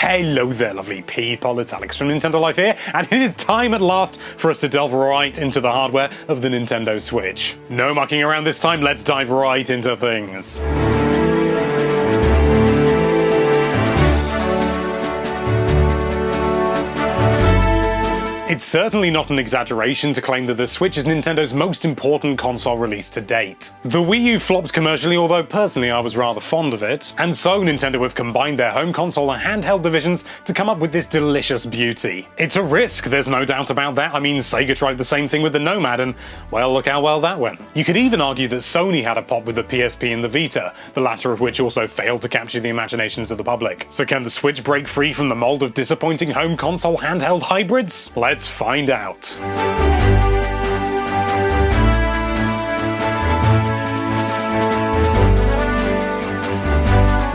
Hello there, lovely people, it's Alex from Nintendo Life here, and it is time at last for us to delve right into the hardware of the Nintendo Switch. No mucking around this time, let's dive right into things. It's certainly not an exaggeration to claim that the Switch is Nintendo's most important console release to date. The Wii U flopped commercially, although personally I was rather fond of it, and so Nintendo have combined their home console and handheld divisions to come up with this delicious beauty. It's a risk, there's no doubt about that. I mean, Sega tried the same thing with the Nomad, and well, look how well that went. You could even argue that Sony had a pop with the PSP and the Vita, the latter of which also failed to capture the imaginations of the public. So can the Switch break free from the mold of disappointing home console handheld hybrids? Let's find out.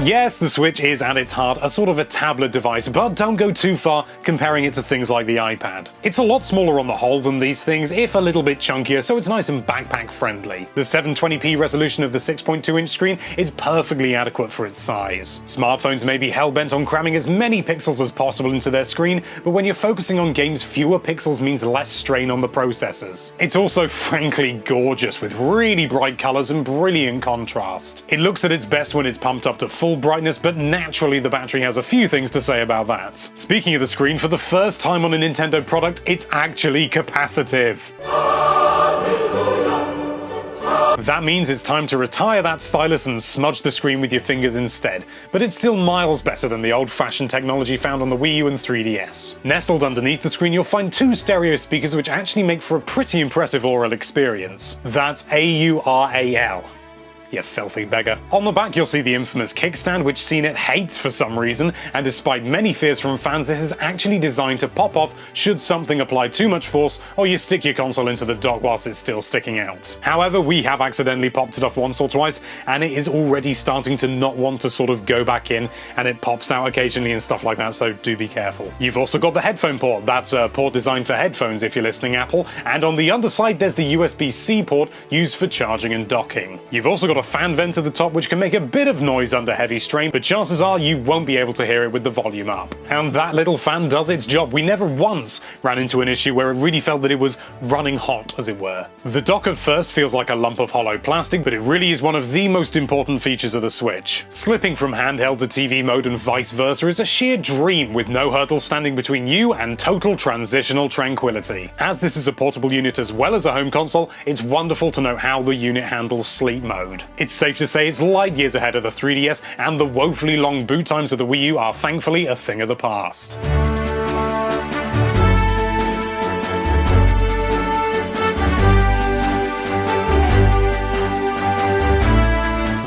Yes, the Switch is at its heart a sort of a tablet device, but don't go too far comparing it to things like the iPad. It's a lot smaller on the whole than these things, if a little bit chunkier, so it's nice and backpack friendly. The 720p resolution of the 6.2-inch screen is perfectly adequate for its size. Smartphones may be hell-bent on cramming as many pixels as possible into their screen, but when you're focusing on games, fewer pixels means less strain on the processors. It's also frankly gorgeous, with really bright colors and brilliant contrast. It looks at its best when it's pumped up to full brightness, but naturally the battery has a few things to say about that. Speaking of the screen, for the first time on a Nintendo product, it's actually capacitive. That means it's time to retire that stylus and smudge the screen with your fingers instead, but it's still miles better than the old-fashioned technology found on the Wii U and 3DS. Nestled underneath the screen you'll find two stereo speakers which actually make for a pretty impressive aural experience. That's AURAL. You filthy beggar. On the back you'll see the infamous kickstand, which CNET hates for some reason, and despite many fears from fans, this is actually designed to pop off should something apply too much force or you stick your console into the dock whilst it's still sticking out. However, we have accidentally popped it off once or twice, and it is already starting to not want to sort of go back in, and it pops out occasionally and stuff like that, so do be careful. You've also got the headphone port. That's a port designed for headphones if you're listening, Apple, and on the underside there's the USB-C port used for charging and docking. You've also got a fan vent at the top which can make a bit of noise under heavy strain, but chances are you won't be able to hear it with the volume up. And that little fan does its job. We never once ran into an issue where it really felt that it was running hot, as it were. The dock at first feels like a lump of hollow plastic, but it really is one of the most important features of the Switch. Slipping from handheld to TV mode and vice versa is a sheer dream, with no hurdles standing between you and total transitional tranquility. As this is a portable unit as well as a home console, it's wonderful to know how the unit handles sleep mode. It's safe to say it's light years ahead of the 3DS, and the woefully long boot times of the Wii U are thankfully a thing of the past.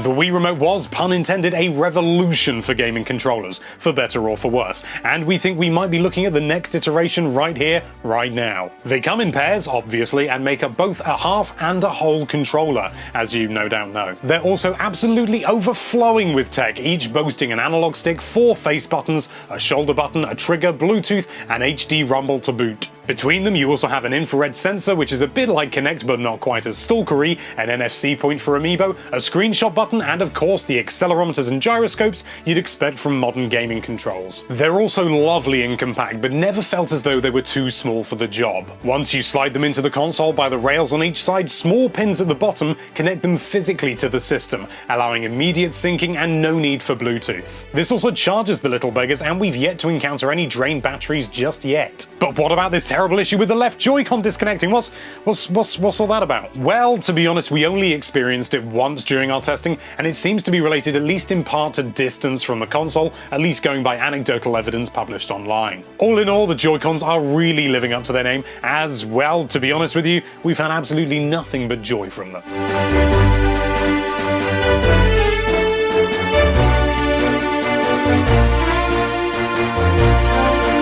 The Wii Remote was, pun intended, a revolution for gaming controllers, for better or for worse, and we think we might be looking at the next iteration right here, right now. They come in pairs, obviously, and make up both a half and a whole controller, as you no doubt know. They're also absolutely overflowing with tech, each boasting an analog stick, 4 face buttons, a shoulder button, a trigger, Bluetooth, and HD rumble to boot. Between them you also have an infrared sensor, which is a bit like Kinect but not quite as stalkery, an NFC point for Amiibo, a screenshot button, and of course the accelerometers and gyroscopes you'd expect from modern gaming controls. They're also lovely and compact, but never felt as though they were too small for the job. Once you slide them into the console by the rails on each side, small pins at the bottom connect them physically to the system, allowing immediate syncing and no need for Bluetooth. This also charges the little beggars, and we've yet to encounter any drained batteries just yet. But what about this terrible issue with the left Joy-Con disconnecting? What's all that about? Well, to be honest, we only experienced it once during our testing, and it seems to be related at least in part to distance from the console, at least going by anecdotal evidence published online. All in all, the Joy-Cons are really living up to their name, as well, to be honest with you, we've had absolutely nothing but joy from them.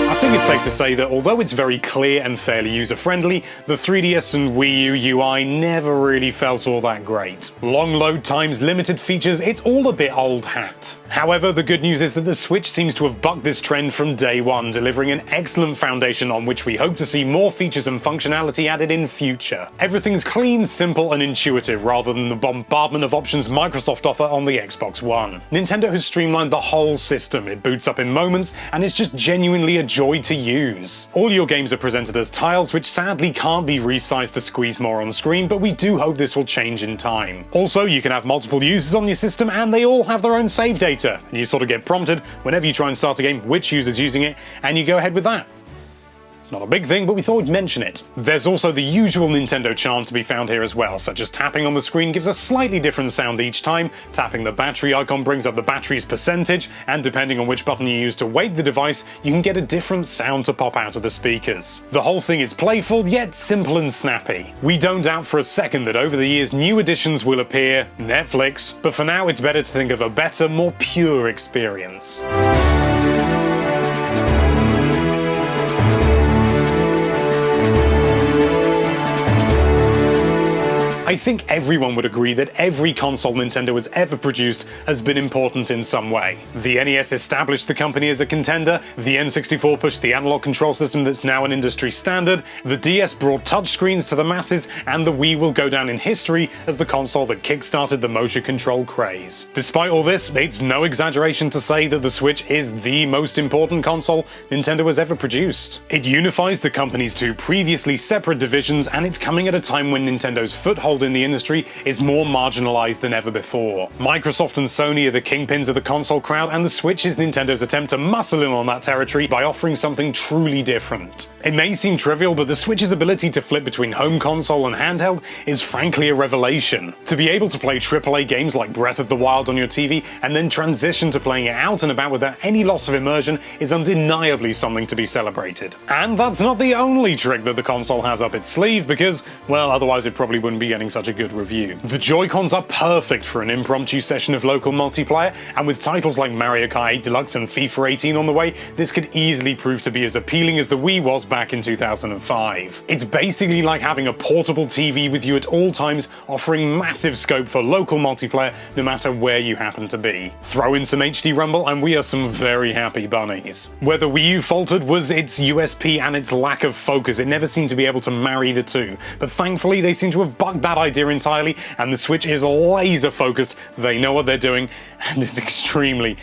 I think it's safe to say that although it's very clear and fairly user-friendly, the 3DS and Wii U UI never really felt all that great. Long load times, limited features, it's all a bit old hat. However, the good news is that the Switch seems to have bucked this trend from day one, delivering an excellent foundation on which we hope to see more features and functionality added in future. Everything's clean, simple, and intuitive rather than the bombardment of options Microsoft offer on the Xbox One. Nintendo has streamlined the whole system. It boots up in moments, and it's just genuinely a joy to use. All your games are presented as tiles, which sadly can't be resized to squeeze more on screen, but we do hope this will change in time. Also, you can have multiple users on your system, and they all have their own save data. You sort of get prompted whenever you try and start a game which user's using it, and you go ahead with that. It's not a big thing, but we thought we'd mention it. There's also the usual Nintendo charm to be found here as well, such as tapping on the screen gives a slightly different sound each time, tapping the battery icon brings up the battery's percentage, and depending on which button you use to weight the device, you can get a different sound to pop out of the speakers. The whole thing is playful, yet simple and snappy. We don't doubt for a second that over the years new additions will appear, Netflix, but for now it's better to think of a better, more pure experience. I think everyone would agree that every console Nintendo has ever produced has been important in some way. The NES established the company as a contender, the N64 pushed the analog control system that's now an industry standard, the DS brought touchscreens to the masses, and the Wii will go down in history as the console that kickstarted the motion control craze. Despite all this, it's no exaggeration to say that the Switch is the most important console Nintendo has ever produced. It unifies the company's two previously separate divisions, and it's coming at a time when Nintendo's foothold in the industry is more marginalized than ever before. Microsoft and Sony are the kingpins of the console crowd, and the Switch is Nintendo's attempt to muscle in on that territory by offering something truly different. It may seem trivial, but the Switch's ability to flip between home console and handheld is frankly a revelation. To be able to play AAA games like Breath of the Wild on your TV and then transition to playing it out and about without any loss of immersion is undeniably something to be celebrated. And that's not the only trick that the console has up its sleeve, because, well, otherwise it probably wouldn't be getting such a good review. The Joy-Cons are perfect for an impromptu session of local multiplayer, and with titles like Mario Kart 8 Deluxe and FIFA 18 on the way, this could easily prove to be as appealing as the Wii was back in 2005. It's basically like having a portable TV with you at all times, offering massive scope for local multiplayer no matter where you happen to be. Throw in some HD Rumble and we are some very happy bunnies. Where the Wii U faltered was its USP and its lack of focus. It never seemed to be able to marry the two, but thankfully they seem to have bucked that idea entirely, and the Switch is laser focused, they know what they're doing, and is extremely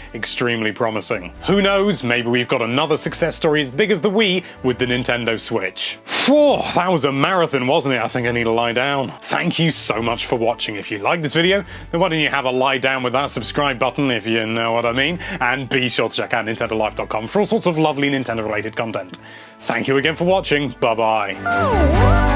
promising. Who knows, maybe we've got another success story as big as the Wii with the Nintendo Switch. Whew, that was a marathon, wasn't it? I think I need to lie down. Thank you so much for watching. If you like this video, then why don't you have a lie down with that subscribe button, if you know what I mean, and be sure to check out nintendolife.com for all sorts of lovely Nintendo related content. Thank you again for watching, bye bye.